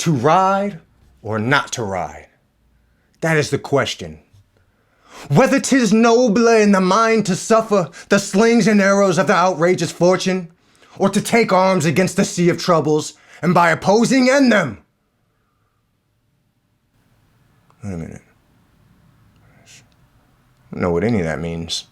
To ride or not to ride? That is the question. Whether 'tis nobler in the mind to suffer the slings and arrows of the outrageous fortune, or to take arms against the sea of troubles, and by opposing end them. Wait a minute. I don't know what any of that means.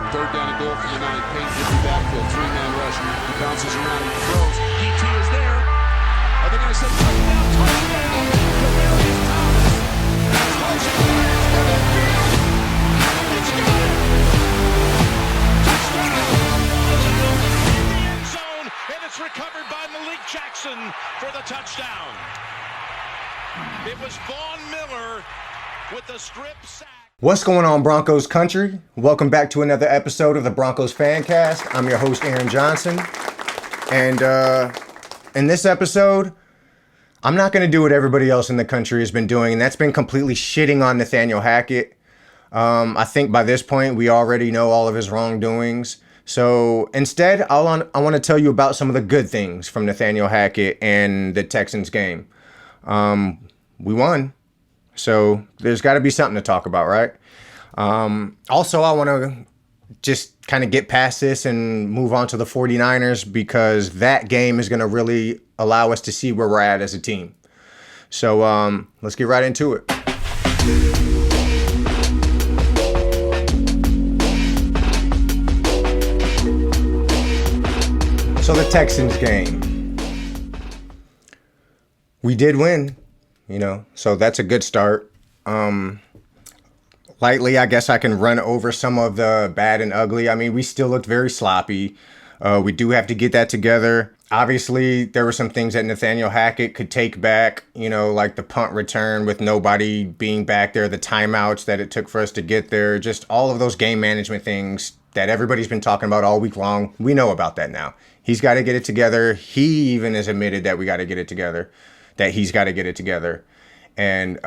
Third down and goal for the nine. Payne gives the backfield. Three-man rush. He bounces around. He throws. DT is there. Are they going to say touchdown? Touchdown! Demarius Thomas. Touchdown! It's got it! Touchdown! In the end zone, and it's recovered by Malik Jackson for the touchdown. It was Vaughn Miller with the strip sack. What's going on, Broncos country? Welcome back to another episode of the Broncos Fancast. I'm your host, Aaron Johnson. And in this episode, I'm not going to do what everybody else in the country has been doing, and that's been completely shitting on Nathaniel Hackett. I think by this point, we already know all of his wrongdoings. So instead, I want to tell you about some of the good things from Nathaniel Hackett and the Texans game. We won. So there's got to be something to talk about, right? Also, I want to just kind of get past this and move on to the 49ers because that game is going to really allow us to see where we're at as a team. So let's get right into it. So the Texans game. We did win. So that's a good start. Lightly, I guess I can run over some of the bad and ugly. I mean, we still looked very sloppy. We do have to get that together. Obviously, there were some things that Nathaniel Hackett could take back, like the punt return with nobody being back there, the timeouts that it took for us to get there, just all of those game management things that everybody's been talking about all week long. We know about that now. He's got to get it together. He even has admitted that we got to get it together. That he's got to get it together. And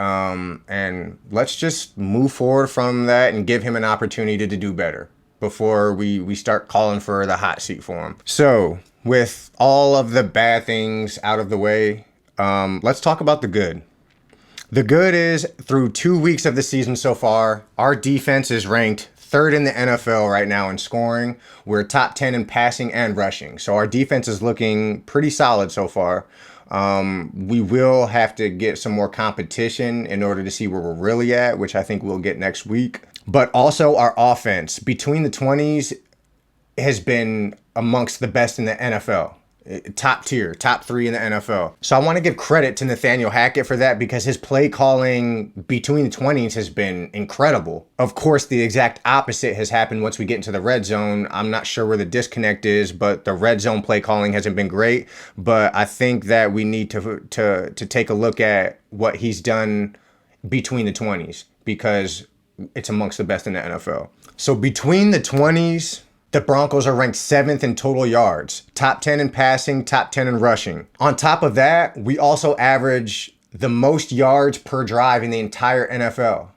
let's just move forward from that and give him an opportunity to do better before we start calling for the hot seat for him. So with all of the bad things out of the way, let's talk about the good. The good is through 2 weeks of the season so far, our defense is ranked third in the NFL right now in scoring. We're top 10 in passing and rushing. So our defense is looking pretty solid so far. We will have to get some more competition in order to see where we're really at, which I think we'll get next week. But also our offense between the 20s has been amongst the best in the NFL. Top tier, top 3 in the NFL. So I want to give credit to Nathaniel Hackett for that because his play calling between the 20s has been incredible. Of course, the exact opposite has happened once we get into the red zone. I'm not sure where the disconnect is, but the red zone play calling hasn't been great. But I think that we need to take a look at what he's done between the 20s because it's amongst the best in the NFL. So between the 20s, the Broncos are ranked 7th in total yards, top 10 in passing, top 10 in rushing. On top of that, we also average the most yards per drive in the entire NFL.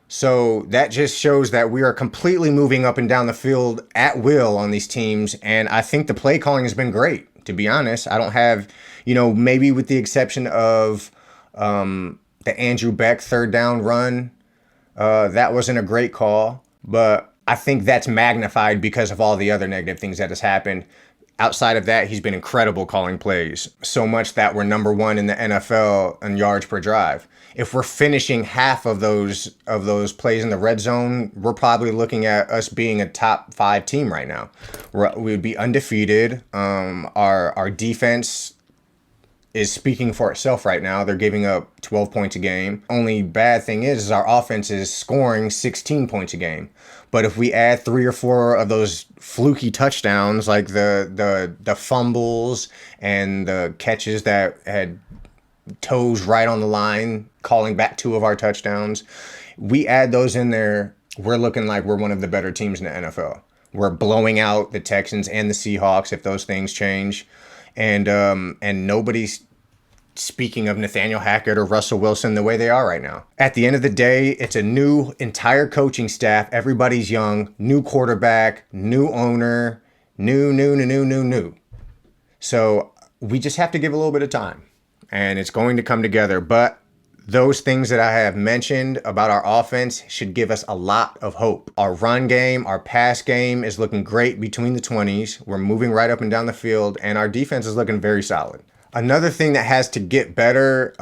So that just shows that we are completely moving up and down the field at will on these teams. And I think the play calling has been great, to be honest. I don't have, maybe with the exception of the Andrew Beck third down run. That wasn't a great call, but I think that's magnified because of all the other negative things that has happened. Outside of that, he's been incredible calling plays. So much that we're number 1 in the NFL in yards per drive. If we're finishing half of those plays in the red zone, we're probably looking at us being a top 5 team right now. We would be undefeated. Our defense is speaking for itself right now. They're giving up 12 points a game. Only bad thing is our offense is scoring 16 points a game. But if we add 3 or 4 of those fluky touchdowns, like the fumbles and the catches that had toes right on the line, calling back 2 of our touchdowns, we add those in there, we're looking like we're one of the better teams in the NFL. We're blowing out the Texans and the Seahawks if those things change. And nobody's speaking of Nathaniel Hackett or Russell Wilson the way they are right now. At the end of the day, it's a new entire coaching staff. Everybody's young, new quarterback, new owner. New. So we just have to give a little bit of time, and it's going to come together. But those things that I have mentioned about our offense should give us a lot of hope. Our run game, our pass game is looking great between the 20s. We're moving right up and down the field, and our defense is looking very solid. Another thing that has to get better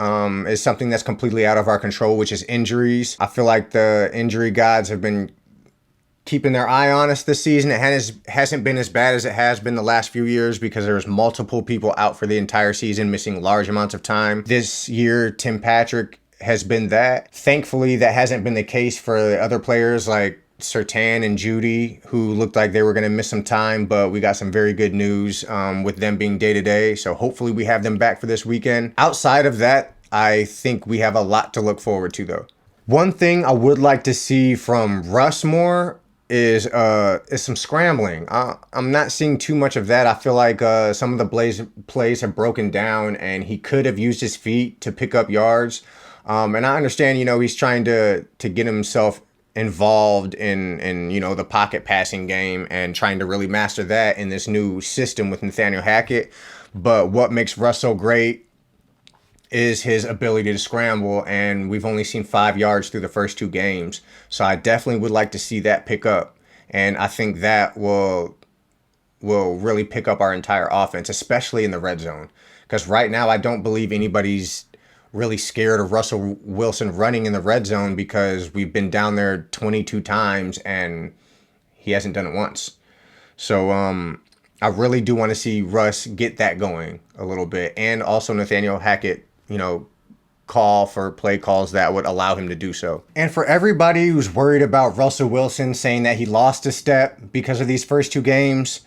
is something that's completely out of our control, which is injuries. I feel like the injury gods have been keeping their eye on us this season. It hasn't been as bad as it has been the last few years because there's multiple people out for the entire season, missing large amounts of time. This year, Tim Patrick has been that. Thankfully, that hasn't been the case for the other players like Surtain and Judy, who looked like they were going to miss some time, but we got some very good news with them being day-to-day. So hopefully we have them back for this weekend. Outside of that, I think we have a lot to look forward to, though. One thing I would like to see from Russ more is some scrambling. I'm not seeing too much of that. I feel like some of the plays have broken down, and he could have used his feet to pick up yards. And I understand, he's trying to get himself involved in the pocket passing game and trying to really master that in this new system with Nathaniel Hackett. But what makes Russ so great is his ability to scramble, and we've only seen 5 yards through the first 2 games. So I definitely would like to see that pick up, and I think that will really pick up our entire offense, especially in the red zone. Because right now I don't believe anybody's really scared of Russell Wilson running in the red zone because we've been down there 22 times and he hasn't done it once. So I really do want to see Russ get that going a little bit, and also Nathaniel Hackett, call for play calls that would allow him to do so. And for everybody who's worried about Russell Wilson saying that he lost a step because of these first 2 games,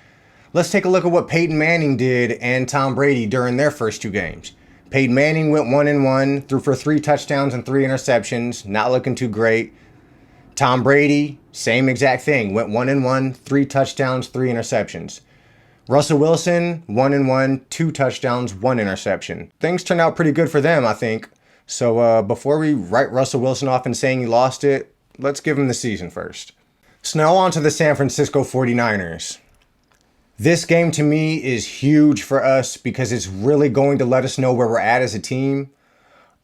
let's take a look at what Peyton Manning did and Tom Brady during their first 2 games. Peyton Manning went 1-1, threw for 3 touchdowns and 3 interceptions, not looking too great. Tom Brady, same exact thing, went 1-1, 3 touchdowns, 3 interceptions. Russell Wilson, 1-1, 2 touchdowns, 1 interception. Things turned out pretty good for them, I think. So before we write Russell Wilson off and saying he lost it, let's give him the season first. So now on to the San Francisco 49ers. This game to me is huge for us because it's really going to let us know where we're at as a team.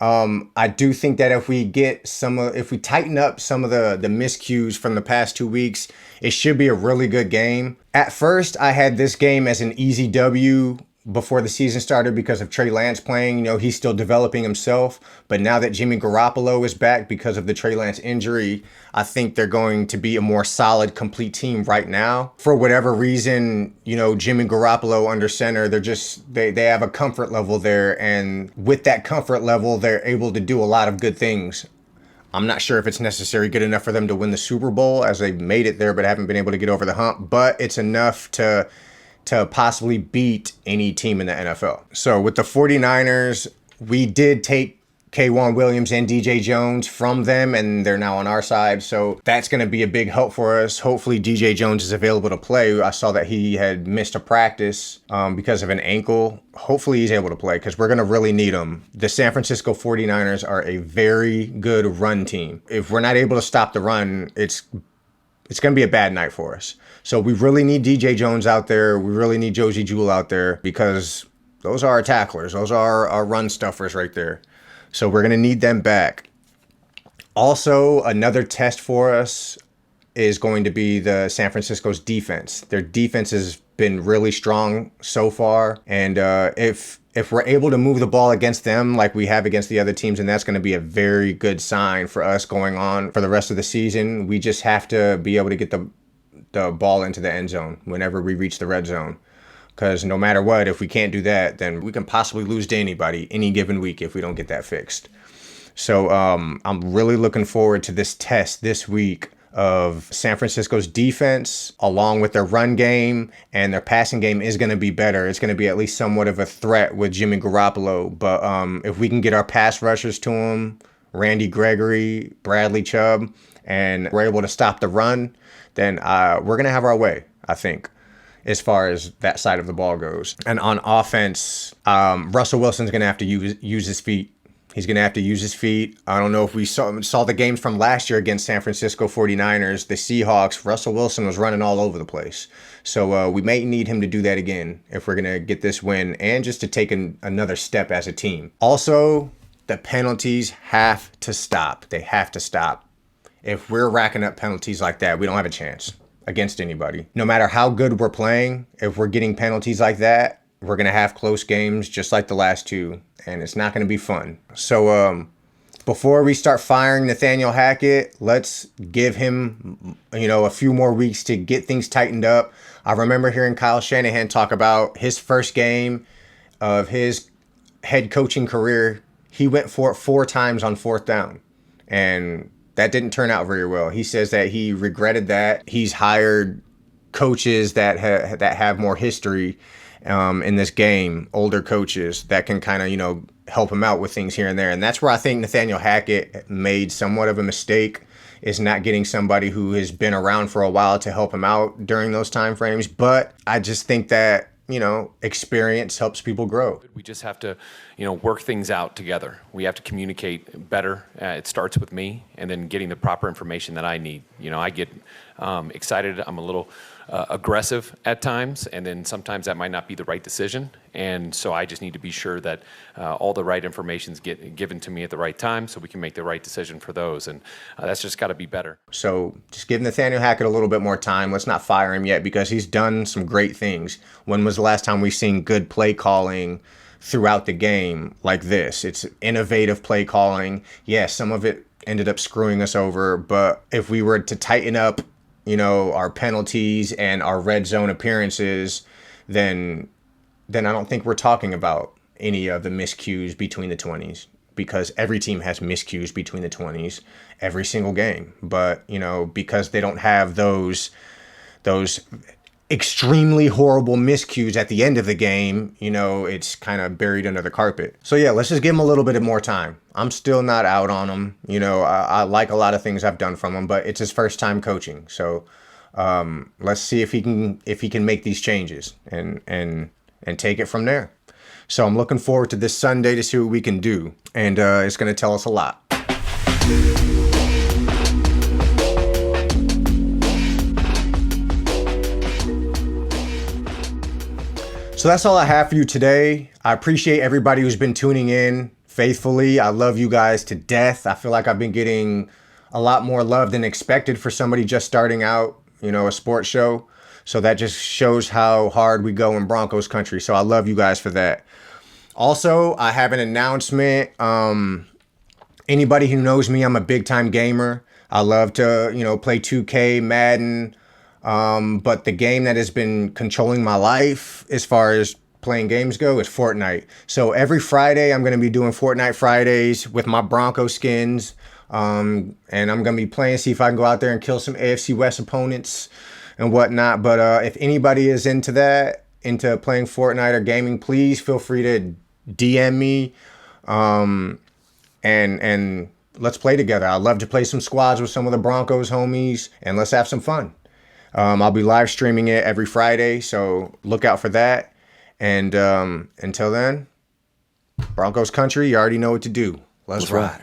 I do think that if we tighten up some of the miscues from the past 2 weeks, it should be a really good game. At first, I had this game as an easy W before the season started because of Trey Lance playing. He's still developing himself. But now that Jimmy Garoppolo is back because of the Trey Lance injury, I think they're going to be a more solid, complete team right now. For whatever reason, Jimmy Garoppolo under center, they have a comfort level there. And with that comfort level, they're able to do a lot of good things. I'm not sure if it's necessarily good enough for them to win the Super Bowl, as they've made it there but haven't been able to get over the hump. But it's enough to possibly beat any team in the NFL. So with the 49ers, we did take K'Wan Williams and DJ Jones from them, and they're now on our side. So that's going to be a big help for us. Hopefully DJ Jones is available to play. I saw that he had missed a practice because of an ankle. Hopefully he's able to play because we're going to really need him. The San Francisco 49ers are a very good run team. If we're not able to stop the run, it's going to be a bad night for us. So we really need DJ Jones out there. We really need Josie Jewell out there because those are our tacklers. Those are our run stuffers right there. So we're going to need them back. Also, another test for us is going to be the San Francisco's defense. Their defense has been really strong so far. And if we're able to move the ball against them like we have against the other teams, then that's going to be a very good sign for us going on for the rest of the season. We just have to be able to get the ball into the end zone whenever we reach the red zone. Because no matter what, if we can't do that, then we can possibly lose to anybody any given week if we don't get that fixed. So I'm really looking forward to this test this week of San Francisco's defense, along with their run game, and their passing game is going to be better. It's going to be at least somewhat of a threat with Jimmy Garoppolo. But if we can get our pass rushers to him, Randy Gregory, Bradley Chubb, and we're able to stop the run, then we're going to have our way, I think, as far as that side of the ball goes. And on offense, Russell Wilson's going to have to use his feet. He's going to have to use his feet. I don't know if we saw the games from last year against San Francisco 49ers, the Seahawks. Russell Wilson was running all over the place. So we may need him to do that again if we're going to get this win and just to take another step as a team. Also, the penalties have to stop. They have to stop. If we're racking up penalties like that, we don't have a chance against anybody. No matter how good we're playing, if we're getting penalties like that, we're going to have close games just like the last two, and it's not going to be fun. So before we start firing Nathaniel Hackett, let's give him, a few more weeks to get things tightened up. I remember hearing Kyle Shanahan talk about his first game of his head coaching career. He went for it 4 times on 4th down, and that didn't turn out very well. He says that he regretted that. He's hired coaches that have more history in this game, older coaches that can kind of, help him out with things here and there. And that's where I think Nathaniel Hackett made somewhat of a mistake, is not getting somebody who has been around for a while to help him out during those time frames. But I just think that, experience helps people grow. We just have to, work things out together. We have to communicate better. It starts with me and then getting the proper information that I need. I get excited. I'm a little aggressive at times, and then sometimes that might not be the right decision. And so I just need to be sure that all the right information's given to me at the right time so we can make the right decision for those. And that's just got to be better. So just give Nathaniel Hackett a little bit more time. Let's not fire him yet because he's done some great things. When was the last time we've seen good play calling throughout the game like this? It's innovative play calling. Yes, some of it ended up screwing us over, but if we were to tighten up our penalties and our red zone appearances, then I don't think we're talking about any of the miscues between the 20s, because every team has miscues between the 20s every single game. But, because they don't have those extremely horrible miscues at the end of the game, it's kind of buried under the carpet. So yeah, let's just give him a little bit more time. I'm still not out on him. I like a lot of things I've done from him, but it's his first time coaching. So let's see if he can make these changes and take it from there. So I'm looking forward to this Sunday to see what we can do, and it's going to tell us a lot. So that's all I have for you today. I appreciate everybody who's been tuning in faithfully. I love you guys to death. I feel like I've been getting a lot more love than expected for somebody just starting out, a sports show. So that just shows how hard we go in Broncos country. So I love you guys for that. Also, I have an announcement. Anybody who knows me, I'm a big time gamer. I love to, play 2K, Madden. But the game that has been controlling my life as far as playing games go is Fortnite. So every Friday, I'm going to be doing Fortnite Fridays with my Broncos skins. And I'm going to be playing, see if I can go out there and kill some AFC West opponents and whatnot. But if anybody is into that, into playing Fortnite or gaming, please feel free to DM me. And let's play together. I'd love to play some squads with some of the Broncos homies, and let's have some fun. I'll be live streaming it every Friday, so look out for that. And until then, Broncos country, you already know what to do. Let's ride.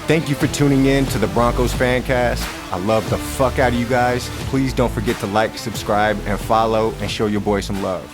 Thank you for tuning in to the Broncos Fancast. I love the fuck out of you guys. Please don't forget to like, subscribe, and follow, and show your boy some love.